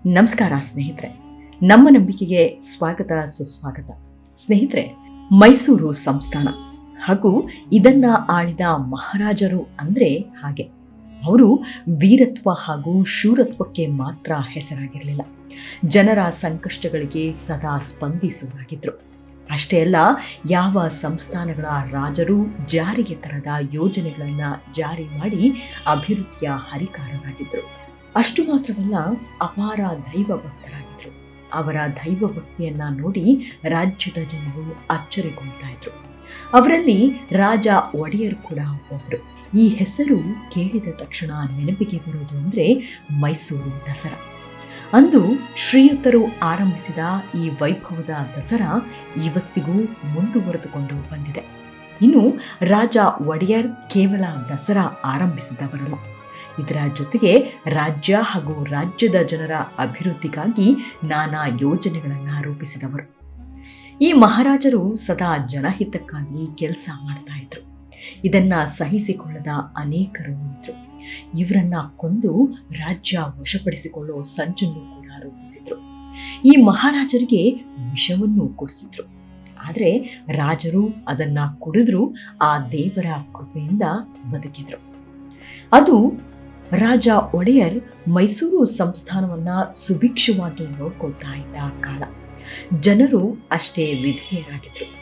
ನಮಸ್ಕಾರ ಸ್ನೇಹಿತರೆ, ನಮ್ಮ ನಂಬಿಕೆಗೆ ಸ್ವಾಗತ ಸುಸ್ವಾಗತ. ಸ್ನೇಹಿತರೆ, ಮೈಸೂರು ಸಂಸ್ಥಾನ ಹಾಗೂ ಇದನ್ನ ಆಳಿದ ಮಹಾರಾಜರು ಅಂದ್ರೆ ಹಾಗೆ ಅವರು ವೀರತ್ವ ಹಾಗೂ ಶೂರತ್ವಕ್ಕೆ ಮಾತ್ರ ಹೆಸರಾಗಿರಲಿಲ್ಲ, ಜನರ ಸಂಕಷ್ಟಗಳಿಗೆ ಸದಾ ಸ್ಪಂದಿಸುವರಾಗಿದ್ರು. ಅಷ್ಟೇ ಅಲ್ಲ, ಯಾವ ಸಂಸ್ಥಾನಗಳ ರಾಜರು ಜಾರಿಗೆ ತರದ ಯೋಜನೆಗಳನ್ನ ಜಾರಿ ಮಾಡಿ ಅಭಿವೃದ್ಧಿಯ ಹರಿಕಾರರಾಗಿದ್ರು. ಅಷ್ಟು ಮಾತ್ರವಲ್ಲ, ಅಪಾರ ದೈವ ಭಕ್ತರಾಗಿದ್ರು. ಅವರ ದೈವ ಭಕ್ತಿಯನ್ನ ನೋಡಿ ರಾಜ್ಯದ ಜನರು ಅಚ್ಚರಿಗೊಳ್ತಾ ಇದ್ರು. ಅವರಲ್ಲಿ ರಾಜ ಒಡೆಯರ್ ಕೂಡ ಒಬ್ರು. ಈ ಹೆಸರು ಕೇಳಿದ ತಕ್ಷಣ ನೆನಪಿಗೆ ಬರೋದು ಅಂದ್ರೆ ಮೈಸೂರು ದಸರಾ. ಅಂದು ಶ್ರೀಯುತರು ಆರಂಭಿಸಿದ ಈ ವೈಭವದ ದಸರಾ ಇವತ್ತಿಗೂ ಮುಂದುವರೆದುಕೊಂಡು ಬಂದಿದೆ. ಇನ್ನು ರಾಜ ಒಡೆಯರ್ ಕೇವಲ ದಸರಾ ಆರಂಭಿಸಿದವರಲ್ಲ, ಇದರ ಜೊತೆಗೆ ರಾಜ್ಯ ಹಾಗೂ ರಾಜ್ಯದ ಜನರ ಅಭಿವೃದ್ಧಿಗಾಗಿ ನಾನಾ ಯೋಜನೆಗಳನ್ನು ರೂಪಿಸಿದವರು. ಈ ಮಹಾರಾಜರು ಸದಾ ಜನಹಿತಕ್ಕಾಗಿ ಕೆಲಸ ಮಾಡ್ತಾ ಇದ್ರು. ಇದನ್ನ ಸಹಿಸಿಕೊಳ್ಳದ ಅನೇಕರು ಇದ್ರು. ಇವರನ್ನ ಕೊಂದು ರಾಜ್ಯ ವಶಪಡಿಸಿಕೊಳ್ಳೋ ಸಂಚನ್ನು ಕೂಡ ರೂಪಿಸಿದ್ರು. ಈ ಮಹಾರಾಜರಿಗೆ ವಿಷವನ್ನು ಕೊಡಿಸಿದ್ರು. ಆದರೆ ರಾಜರು ಅದನ್ನ ಕುಡಿದ್ರು ಆ ದೇವರ ಕೃಪೆಯಿಂದ ಬದುಕಿದ್ರು. ಅದು ರಾಜ ಒಡೆಯರ್ ಮೈಸೂರು ಸಂಸ್ಥಾನವನ್ನ ಸುಭಿಕ್ಷವಾಗಿ ನೋಡ್ಕೊಳ್ತಾ ಇದ್ದ ಕಾಲ. ಜನರು ಅಷ್ಟೇ ವಿಧೇಯರಾಗಿದ್ರು.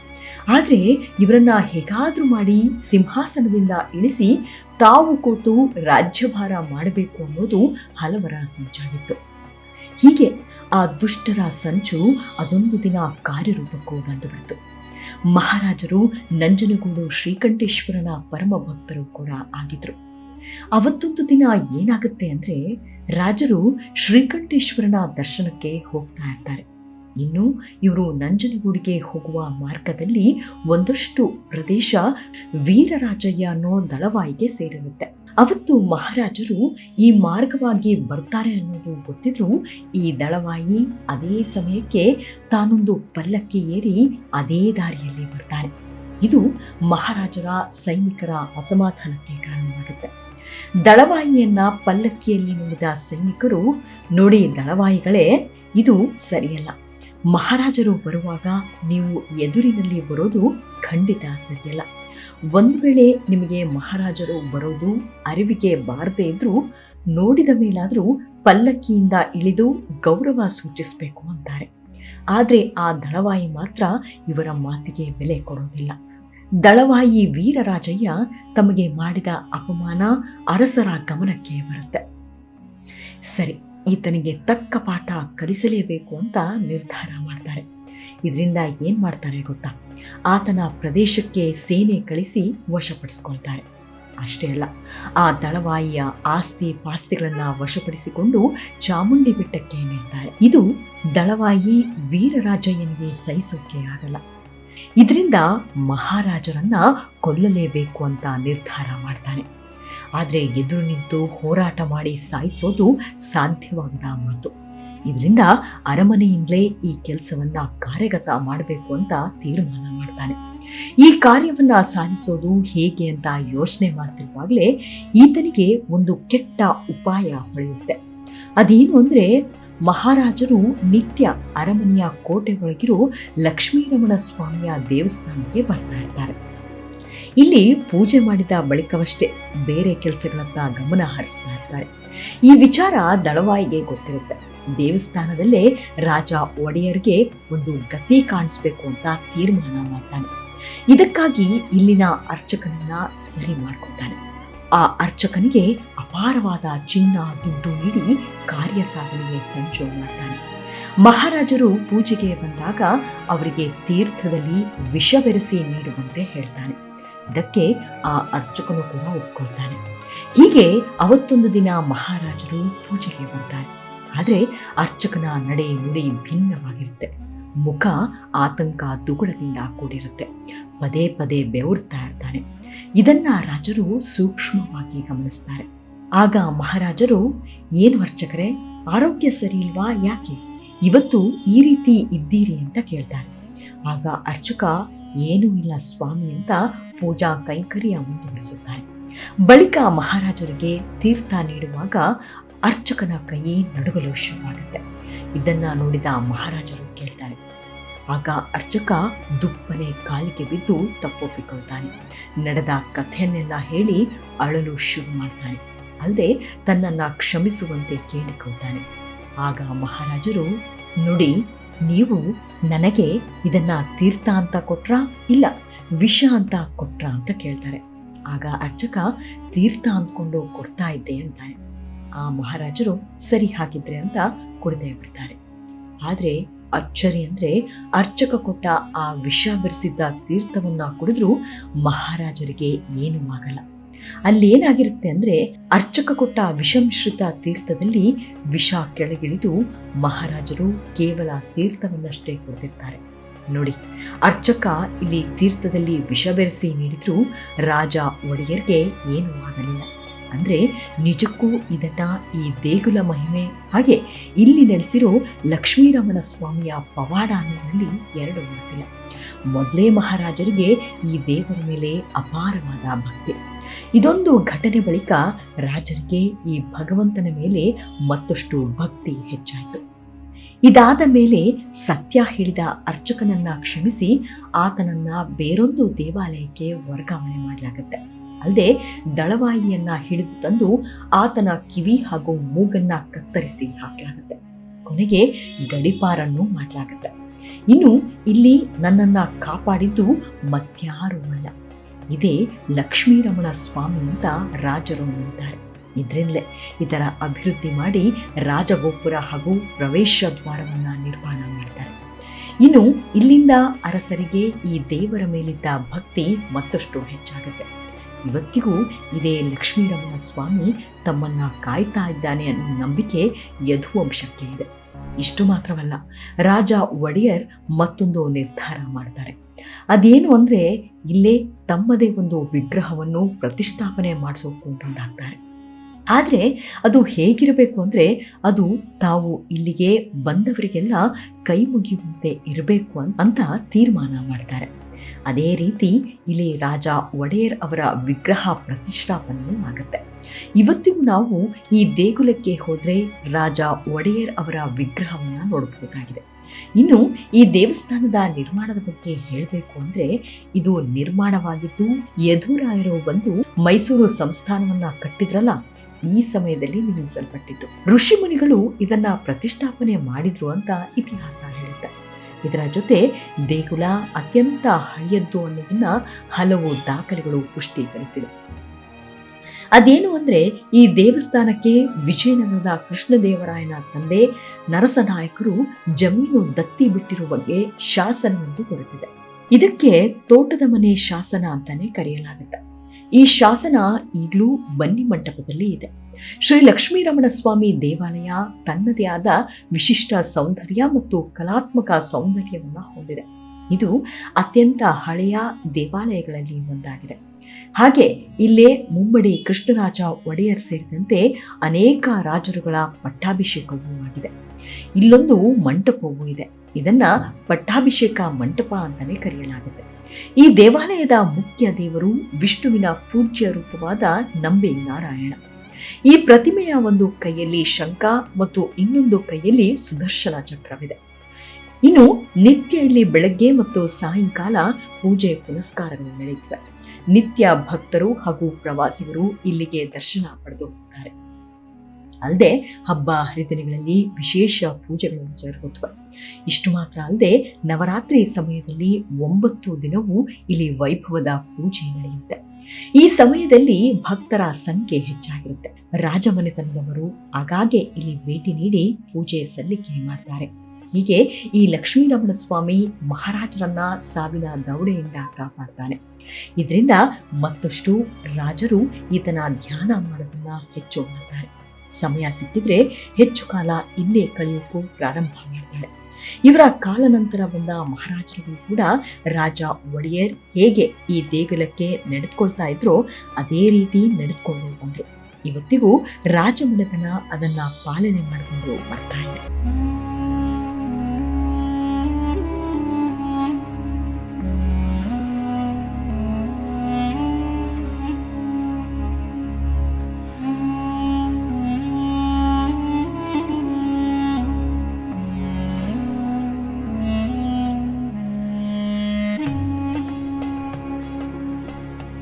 ಆದರೆ ಇವರನ್ನ ಹೇಗಾದ್ರೂ ಮಾಡಿ ಸಿಂಹಾಸನದಿಂದ ಇಳಿಸಿ ತಾವು ಕೂತು ರಾಜ್ಯಭಾರ ಮಾಡಬೇಕು ಅನ್ನೋದು ಹಲವರ ಸಂಚಾಗಿತ್ತು. ಹೀಗೆ ಆ ದುಷ್ಟರ ಸಂಚು ಅದೊಂದು ದಿನ ಕಾರ್ಯರೂಪಕ್ಕೂ ಬಂದುಬಿಡ್ತು. ಮಹಾರಾಜರು ನಂಜನಗೂಡು ಶ್ರೀಕಂಠೇಶ್ವರನ ಪರಮ ಭಕ್ತರು ಕೂಡ ಆಗಿದ್ರು. ಅವತ್ತೊಂದು ದಿನ ಏನಾಗುತ್ತೆ ಅಂದ್ರೆ, ರಾಜರು ಶ್ರೀಕಂಠೇಶ್ವರನ ದರ್ಶನಕ್ಕೆ ಹೋಗ್ತಾ ಇರ್ತಾರೆ. ಇನ್ನು ಇವರು ನಂಜನಗೂಡಿಗೆ ಹೋಗುವ ಮಾರ್ಗದಲ್ಲಿ ಒಂದಷ್ಟು ಪ್ರದೇಶ ವೀರರಾಜಯ್ಯ ಅನ್ನೋ ದಳವಾಯಿಗೆ ಸೇರಿರುತ್ತೆ. ಅವತ್ತು ಮಹಾರಾಜರು ಈ ಮಾರ್ಗವಾಗಿ ಬರ್ತಾರೆ ಅನ್ನೋದು ಗೊತ್ತಿದ್ರು ಈ ದಳವಾಯಿ ಅದೇ ಸಮಯಕ್ಕೆ ತಾನೊಂದು ಪಲ್ಲಕ್ಕಿ ಏರಿ ಅದೇ ದಾರಿಯಲ್ಲಿ ಬರ್ತಾನೆ. ಇದು ಮಹಾರಾಜರ ಸೈನಿಕರ ಅಸಮಾಧಾನಕ್ಕೆ ಕಾರಣವಾಗುತ್ತೆ. ದಳವಾಯಿಯನ್ನ ಪಲ್ಲಕ್ಕಿಯಲ್ಲಿ ನೋಡಿದ ಸೈನಿಕರು, ನೋಡಿ ದಳವಾಯಿಗಳೇ, ಇದು ಸರಿಯಲ್ಲ. ಮಹಾರಾಜರು ಬರುವಾಗ ನೀವು ಎದುರಿನಲ್ಲಿ ಬರೋದು ಖಂಡಿತ ಸರಿಯಲ್ಲ. ಒಂದು ವೇಳೆ ನಿಮಗೆ ಮಹಾರಾಜರು ಬರೋದು ಅರಿವಿಗೆ ಬಾರದೇ ಇದ್ರೂ ನೋಡಿದ ಮೇಲಾದ್ರೂ ಪಲ್ಲಕ್ಕಿಯಿಂದ ಇಳಿದು ಗೌರವ ಸೂಚಿಸಬೇಕು ಅಂತಾರೆ. ಆದ್ರೆ ಆ ದಳವಾಯಿ ಮಾತ್ರ ಇವರ ಮಾತಿಗೆ ಬೆಲೆ ಕೊಡೋದಿಲ್ಲ. ದಳವಾಯಿ ವೀರರಾಜಯ್ಯ ತಮಗೆ ಮಾಡಿದ ಅಪಮಾನ ಅರಸರ ಗಮನಕ್ಕೆ ಬರುತ್ತೆ. ಸರಿ, ಈತನಿಗೆ ತಕ್ಕ ಪಾಠ ಕಲಿಸಲೇಬೇಕು ಅಂತ ನಿರ್ಧಾರ ಮಾಡ್ತಾರೆ. ಇದರಿಂದ ಏನ್ ಮಾಡ್ತಾರೆ ಗೊತ್ತಾ? ಆತನ ಪ್ರದೇಶಕ್ಕೆ ಸೇನೆ ಕಳಿಸಿ ವಶಪಡಿಸ್ಕೊಳ್ತಾರೆ. ಅಷ್ಟೇ ಅಲ್ಲ, ಆ ದಳವಾಯಿಯ ಆಸ್ತಿ ಪಾಸ್ತಿಗಳನ್ನ ವಶಪಡಿಸಿಕೊಂಡು ಚಾಮುಂಡಿ ಬೆಟ್ಟಕ್ಕೆ ನೀಡ್ತಾರೆ. ಇದು ದಳವಾಯಿ ವೀರರಾಜಯ್ಯನಿಗೆ ಸಹಿಸೋಕೆ ಆಗಲ್ಲ. ಇದರಿಂದ ಮಹಾರಾಜರನ್ನ ಕೊಲ್ಲಲೇಬೇಕು ಅಂತ ನಿರ್ಧಾರ ಮಾಡ್ತಾನೆ. ಆದರೆ ಎದುರು ನಿಂತು ಹೋರಾಟ ಮಾಡಿ ಸಾಯಿಸೋದು ಸಾಧ್ಯವಾಗದ ಮಾತು. ಇದರಿಂದ ಅರಮನೆಯಿಂದಲೇ ಈ ಕೆಲಸವನ್ನ ಕಾರ್ಯಗತ ಮಾಡಬೇಕು ಅಂತ ತೀರ್ಮಾನ ಮಾಡ್ತಾನೆ. ಈ ಕಾರ್ಯವನ್ನ ಸಾಧಿಸೋದು ಹೇಗೆ ಅಂತ ಯೋಚನೆ ಮಾಡ್ತಿರುವಾಗಲೇ ಈತನಿಗೆ ಒಂದು ಕೆಟ್ಟ ಉಪಾಯ ಹೊಳೆಯುತ್ತೆ. ಅದೇನು ಅಂದ್ರೆ, ಮಹಾರಾಜರು ನಿತ್ಯ ಅರಮನೆಯ ಕೋಟೆ ಒಳಗಿರೋ ಲಕ್ಷ್ಮೀರಮಣ ಸ್ವಾಮಿಯ ದೇವಸ್ಥಾನಕ್ಕೆ ಬರ್ತಾ ಇರ್ತಾರೆ. ಇಲ್ಲಿ ಪೂಜೆ ಮಾಡಿದ ಬಳಿಕವಷ್ಟೇ ಬೇರೆ ಕೆಲಸಗಳತ್ತ ಗಮನ ಹರಿಸ್ತಾ ಇರ್ತಾರೆ. ಈ ವಿಚಾರ ದಳವಾಯಿಗೆ ಗೊತ್ತಿರುತ್ತೆ. ದೇವಸ್ಥಾನದಲ್ಲೇ ರಾಜ ಒಡೆಯರ್ಗೆ ಒಂದು ಗತಿ ಕಾಣಿಸ್ಬೇಕು ಅಂತ ತೀರ್ಮಾನ ಮಾಡ್ತಾನೆ. ಇದಕ್ಕಾಗಿ ಇಲ್ಲಿನ ಅರ್ಚಕನನ್ನ ಸರಿ ಮಾಡ್ಕೊತಾನೆ. ಆ ಅರ್ಚಕನಿಗೆ ಅಪಾರವಾದ ಚಿನ್ನ ದುಡ್ಡು ನೀಡಿ ಕಾರ್ಯ ಸಾಧನೆಗೆ ಸಂಚು ಮಾಡ್ತಾನೆ. ಮಹಾರಾಜರು ಪೂಜೆಗೆ ಬಂದಾಗ ಅವರಿಗೆ ತೀರ್ಥದಲ್ಲಿ ವಿಷ ಬೆರೆಸಿ ನೀಡುವಂತೆ ಹೇಳ್ತಾನೆ. ಇದಕ್ಕೆ ಆ ಅರ್ಚಕನು ಕೂಡ ಒಪ್ಕೊಳ್ತಾನೆ. ಹೀಗೆ ಅವತ್ತೊಂದು ದಿನ ಮಹಾರಾಜರು ಪೂಜೆಗೆ ಬರ್ತಾರೆ. ಆದರೆ ಅರ್ಚಕನ ನಡೆ ನುಡಿ ಭಿನ್ನವಾಗಿರುತ್ತೆ. ಮುಖ ಆತಂಕ ದುಗುಡದಿಂದ ಕೂಡಿರುತ್ತೆ. ಪದೇ ಪದೇ ಬೆವರ್ತಾ ಇರ್ತಾನೆ. ಇದನ್ನ ರಾಜರು ಸೂಕ್ಷ್ಮವಾಗಿ ಗಮನಿಸ್ತಾರೆ. ಆಗ ಮಹಾರಾಜರು, ಏನು ಅರ್ಚಕರೇ, ಆರೋಗ್ಯ ಸರಿ ಇಲ್ವಾ? ಯಾಕೆ ಇವತ್ತು ಈ ರೀತಿ ಇದ್ದೀರಿ ಅಂತ ಕೇಳ್ತಾರೆ. ಆಗ ಅರ್ಚಕ, ಏನೂ ಇಲ್ಲ ಸ್ವಾಮಿ ಅಂತ ಪೂಜಾ ಕೈಂಕರ್ಯ ಮುಂದುವರಿಸುತ್ತಾರೆ. ಬಳಿಕ ಮಹಾರಾಜರಿಗೆ ತೀರ್ಥ ನೀಡುವಾಗ ಅರ್ಚಕನ ಕೈ ನಡುಗಲು ಶುರುವಾಗುತ್ತೆ. ಇದನ್ನ ನೋಡಿದ ಮಹಾರಾಜರು ಕೇಳ್ತಾರೆ. ಆಗ ಅರ್ಚಕ ದುಪ್ಪನೆ ಕಾಲಿಗೆ ಬಿದ್ದು ತಪ್ಪೊಪ್ಪಿಕೊಳ್ತಾನೆ. ನಡೆದ ಕಥೆಯನ್ನೆಲ್ಲ ಹೇಳಿ ಅಳಲು ಶುರು ಮಾಡ್ತಾನೆ. ಅಲ್ಲದೆ ತನ್ನನ್ನು ಕ್ಷಮಿಸುವಂತೆ ಕೇಳಿಕೊಳ್ತಾನೆ. ಆಗ ಮಹಾರಾಜರು, ನೋಡಿ, ನೀವು ನನಗೆ ಇದನ್ನ ತೀರ್ಥ ಅಂತ ಕೊಟ್ರಾ ಇಲ್ಲ ವಿಷ ಅಂತ ಕೊಟ್ರಾ ಅಂತ ಕೇಳ್ತಾರೆ. ಆಗ ಅರ್ಚಕ ತೀರ್ಥ ಅಂದ್ಕೊಂಡು ಕೊಡ್ತಾ ಇದ್ದೆ ಅಂತಾನೆ. ಆ ಮಹಾರಾಜರು ಸರಿ ಹಾಕಿದ್ರೆ ಅಂತ ಕುಡಿದೇ ಬಿಡ್ತಾರೆ. ಆದ್ರೆ ಅಚ್ಚರಿ ಅಂದ್ರೆ ಅರ್ಚಕ ಕೊಟ್ಟ ಆ ವಿಷ ಬೆರೆಸಿದ್ದ ತೀರ್ಥವನ್ನ ಕುಡಿದ್ರೂ ಮಹಾರಾಜರಿಗೆ ಏನೂ ಆಗಲ್ಲ. ಅಲ್ಲೇನಾಗಿರುತ್ತೆ ಅಂದ್ರೆ ಅರ್ಚಕ ಕೊಟ್ಟ ವಿಷಮಿಶ್ರಿತ ತೀರ್ಥದಲ್ಲಿ ವಿಷ ಕೆಳಗಿಳಿದು ಮಹಾರಾಜರು ಕೇವಲ ತೀರ್ಥವನ್ನಷ್ಟೇ ಕುಡಿದಿರ್ತಾರೆ. ನೋಡಿ, ಅರ್ಚಕ ಇಲ್ಲಿ ತೀರ್ಥದಲ್ಲಿ ವಿಷ ಬೆರೆಸಿ ನೀಡಿದ್ರೂ ರಾಜ ಒಡೆಯರ್ಗೆ ಏನೂ ಆಗಲಿಲ್ಲ. ಅಂದ್ರೆ ನಿಜಕ್ಕೂ ಇದನ್ನ ಈ ದೇಗುಲ ಮಹಿಮೆ ಹಾಗೆ ಇಲ್ಲಿ ನೆಲೆಸಿರೋ ಲಕ್ಷ್ಮೀರಮಣ ಸ್ವಾಮಿಯ ಪವಾಡ ಅನ್ನೋದ್ರಲ್ಲಿ ಎರಡು ಮಾತಿಲ್ಲ. ಮೊದಲೇ ಮಹಾರಾಜರಿಗೆ ಈ ದೇವರ ಮೇಲೆ ಅಪಾರವಾದ ಭಕ್ತಿ. ಇದೊಂದು ಘಟನೆ ಬಳಿಕ ರಾಜರಿಗೆ ಈ ಭಗವಂತನ ಮೇಲೆ ಮತ್ತಷ್ಟು ಭಕ್ತಿ ಹೆಚ್ಚಾಯಿತು. ಇದಾದ ಮೇಲೆ ಸತ್ಯ ಹೇಳಿದ ಅರ್ಚಕನನ್ನ ಕ್ಷಮಿಸಿ ಆತನನ್ನ ಬೇರೊಂದು ದೇವಾಲಯಕ್ಕೆ ವರ್ಗಾವಣೆ ಮಾಡಲಾಗುತ್ತೆ. ಅಲ್ಲದೆ ದಳವಾಯಿಯನ್ನ ಹಿಡಿದು ತಂದು ಆತನ ಕಿವಿ ಹಾಗೂ ಮೂಗನ್ನ ಕತ್ತರಿಸಿ ಹಾಕಲಾಗುತ್ತೆ. ಕೊನೆಗೆ ಗಡಿಪಾರನ್ನು ಮಾಡಲಾಗುತ್ತೆ. ಇನ್ನು ಇಲ್ಲಿ ನನ್ನನ್ನ ಕಾಪಾಡಿದ್ದು ಮತ್ಯಾರೂ ಅಲ್ಲ, ಇದೇ ಲಕ್ಷ್ಮೀರಮಣ ಸ್ವಾಮಿ ಅಂತ ರಾಜರು ನಂಬುತ್ತಾರೆ. ಇದರಿಂದಲೇ ಇದರ ಅಭಿವೃದ್ಧಿ ಮಾಡಿ ರಾಜಗೋಪುರ ಹಾಗೂ ಪ್ರವೇಶ ದ್ವಾರವನ್ನ ನಿರ್ಮಾಣ ಮಾಡ್ತಾರೆ. ಇನ್ನು ಇಲ್ಲಿಂದ ಅರಸರಿಗೆ ಈ ದೇವರ ಮೇಲಿದ್ದ ಭಕ್ತಿ ಮತ್ತಷ್ಟು ಹೆಚ್ಚಾಗುತ್ತೆ. ಇವತ್ತಿಗೂ ಇದೇ ಲಕ್ಷ್ಮೀರಮಣ ಸ್ವಾಮಿ ತಮ್ಮನ್ನ ಕಾಯ್ತಾ ಇದ್ದಾನೆ ಅನ್ನೋ ನಂಬಿಕೆ ಯದುವಂಶಕ್ಕೆ ಇದೆ. ಇಷ್ಟು ಮಾತ್ರವಲ್ಲ, ರಾಜ ಒಡೆಯರ್ ಮತ್ತೊಂದು ನಿರ್ಧಾರ ಮಾಡ್ತಾರೆ. ಅದೇನು ಅಂದ್ರೆ ಇಲ್ಲೇ ತಮ್ಮದೇ ಒಂದು ವಿಗ್ರಹವನ್ನು ಪ್ರತಿಷ್ಠಾಪನೆ ಮಾಡಿಸೋಕು ಮುಂದಾಗ್ತಾರೆ. ಆದರೆ ಅದು ಹೇಗಿರಬೇಕು ಅಂದರೆ ಅದು ತಾವು ಇಲ್ಲಿಗೆ ಬಂದವರಿಗೆಲ್ಲ ಕೈ ಮುಗಿಯುವಂತೆ ಇರಬೇಕು ಅಂತ ತೀರ್ಮಾನ ಮಾಡ್ತಾರೆ. ಅದೇ ರೀತಿ ಇಲ್ಲಿ ರಾಜ ಒಡೆಯರ್ ಅವರ ವಿಗ್ರಹ ಪ್ರತಿಷ್ಠಾಪನೆಯೂ ಆಗುತ್ತೆ. ಇವತ್ತಿಗೂ ನಾವು ಈ ದೇಗುಲಕ್ಕೆ ಹೋದರೆ ರಾಜ ಒಡೆಯರ್ ಅವರ ವಿಗ್ರಹವನ್ನು ನೋಡಬಹುದಾಗಿದೆ. ಇನ್ನು ಈ ದೇವಸ್ಥಾನದ ನಿರ್ಮಾಣದ ಬಗ್ಗೆ ಹೇಳಬೇಕು ಅಂದರೆ ಇದು ನಿರ್ಮಾಣವಾಗಿದ್ದು ಯದುರಾಯರು ಬಂದು ಮೈಸೂರು ಸಂಸ್ಥಾನವನ್ನ ಕಟ್ಟಿದ್ರಲ್ಲ, ಈ ಸಮಯದಲ್ಲಿ ನಿರ್ಮಿಸಲ್ಪಟ್ಟಿತ್ತು. ಋಷಿ ಮುನಿಗಳು ಇದನ್ನ ಪ್ರತಿಷ್ಠಾಪನೆ ಮಾಡಿದ್ರು ಅಂತ ಇತಿಹಾಸ ಹೇಳುತ್ತೆ. ಇದರ ಜೊತೆ ದೇಗುಲ ಅತ್ಯಂತ ಹಳೆಯದ್ದು ಅನ್ನೋದನ್ನ ಹಲವು ದಾಖಲೆಗಳು ಪುಷ್ಟೀಕರಿಸಿವೆ. ಅದೇನು ಅಂದ್ರೆ ಈ ದೇವಸ್ಥಾನಕ್ಕೆ ವಿಜಯನಗರದ ಕೃಷ್ಣದೇವರಾಯನ ತಂದೆ ನರಸನಾಯಕರು ಜಮೀನು ದತ್ತಿ ಬಿಟ್ಟಿರುವ ಬಗ್ಗೆ ಶಾಸನವೊಂದು ದೊರೆತಿದೆ. ಇದಕ್ಕೆ ತೋಟದ ಮನೆ ಶಾಸನ ಅಂತಾನೆ ಕರೆಯಲಾಗುತ್ತೆ. ಈ ಶಾಸನ ಈಗಲೂ ಬನ್ನಿ ಮಂಟಪದಲ್ಲಿ ಇದೆ. ಶ್ರೀ ಲಕ್ಷ್ಮೀರಮಣ ಸ್ವಾಮಿ ದೇವಾಲಯ ತನ್ನದೇ ಆದ ವಿಶಿಷ್ಟ ಸೌಂದರ್ಯ ಮತ್ತು ಕಲಾತ್ಮಕ ಸೌಂದರ್ಯವನ್ನು ಹೊಂದಿದೆ. ಇದು ಅತ್ಯಂತ ಹಳೆಯ ದೇವಾಲಯಗಳಲ್ಲಿ ಒಂದಾಗಿದೆ. ಹಾಗೆ ಇಲ್ಲೇ ಮುಮ್ಮಡಿ ಕೃಷ್ಣರಾಜ ಒಡೆಯರ್ ಸೇರಿದಂತೆ ಅನೇಕ ರಾಜರುಗಳ ಪಟ್ಟಾಭಿಷೇಕವೂ ಆಗಿದೆ. ಇಲ್ಲೊಂದು ಮಂಟಪವೂ ಇದೆ. ಇದನ್ನ ಪಟ್ಟಾಭಿಷೇಕ ಮಂಟಪ ಅಂತಾನೆ ಕರೆಯಲಾಗುತ್ತೆ. ಈ ದೇವಾಲಯದ ಮುಖ್ಯ ದೇವರು ವಿಷ್ಣುವಿನ ಪೂಜ್ಯ ರೂಪವಾದ ನಂಬೆ ನಾರಾಯಣ. ಈ ಪ್ರತಿಮೆಯ ಒಂದು ಕೈಯಲ್ಲಿ ಶಂಖ ಮತ್ತು ಇನ್ನೊಂದು ಕೈಯಲ್ಲಿ ಸುದರ್ಶನ ಚಕ್ರವಿದೆ. ಇನ್ನು ನಿತ್ಯ ಇಲ್ಲಿ ಬೆಳಗ್ಗೆ ಮತ್ತು ಸಾಯಂಕಾಲ ಪೂಜೆ ಪುನಸ್ಕಾರಗಳು ನಡೆಯುತ್ತವೆ. ನಿತ್ಯ ಭಕ್ತರು ಹಾಗೂ ಪ್ರವಾಸಿಗರು ಇಲ್ಲಿಗೆ ದರ್ಶನ ಪಡೆದು ಹೋಗ್ತಾರೆ. ಅಲ್ಲದೆ ಹಬ್ಬ ಹರಿದಿನಗಳಲ್ಲಿ ವಿಶೇಷ ಪೂಜೆಗಳು ಜರುಗುತ್ತವೆ. ಇಷ್ಟು ಮಾತ್ರ ಅಲ್ಲದೆ ನವರಾತ್ರಿ ಸಮಯದಲ್ಲಿ 9 ದಿನವೂ ಇಲ್ಲಿ ವೈಭವದ ಪೂಜೆ ನಡೆಯುತ್ತೆ. ಈ ಸಮಯದಲ್ಲಿ ಭಕ್ತರ ಸಂಖ್ಯೆ ಹೆಚ್ಚಾಗಿರುತ್ತೆ. ರಾಜಮನೆತನದವರು ಆಗಾಗ್ಗೆ ಇಲ್ಲಿ ಭೇಟಿ ನೀಡಿ ಪೂಜೆ ಸಲ್ಲಿಕೆ ಮಾಡ್ತಾರೆ. ಹೀಗೆ ಈ ಲಕ್ಷ್ಮೀರಮಣ ಸ್ವಾಮಿ ಮಹಾರಾಜರನ್ನ ಸಾವಿನ ದೌಡೆಯಿಂದ ಕಾಪಾಡ್ತಾನೆ. ಇದರಿಂದ ಮತ್ತಷ್ಟು ರಾಜರು ಈತನ ಧ್ಯಾನ ಮಾಡೋದನ್ನ ಹೆಚ್ಚು ಮಾಡ್ತಾರೆ. ಸಮಯ ಸಿಕ್ಕಿದ್ರೆ ಹೆಚ್ಚು ಕಾಲ ಇಲ್ಲೇ ಕಳೆಯೋಕ್ಕೂ ಪ್ರಾರಂಭ ಮಾಡ್ತಾರೆ. ಇವರ ಕಾಲಾನಂತರ ಬಂದ ಮಹಾರಾಜರು ಕೂಡ ರಾಜ ಒಡೆಯರ್ ಹೇಗೆ ಈ ದೇಗುಲಕ್ಕೆ ನಡೆದುಕೊಳ್ತಾ ಇದ್ರೋ ಅದೇ ರೀತಿ ನಡೆದುಕೊಂಡು ಬಂದರು. ಇವತ್ತಿಗೂ ರಾಜಮನೆತನ ಅದನ್ನ ಪಾಲನೆ ಮಾಡಿಕೊಂಡು ಬರ್ತಾ ಇದೆ.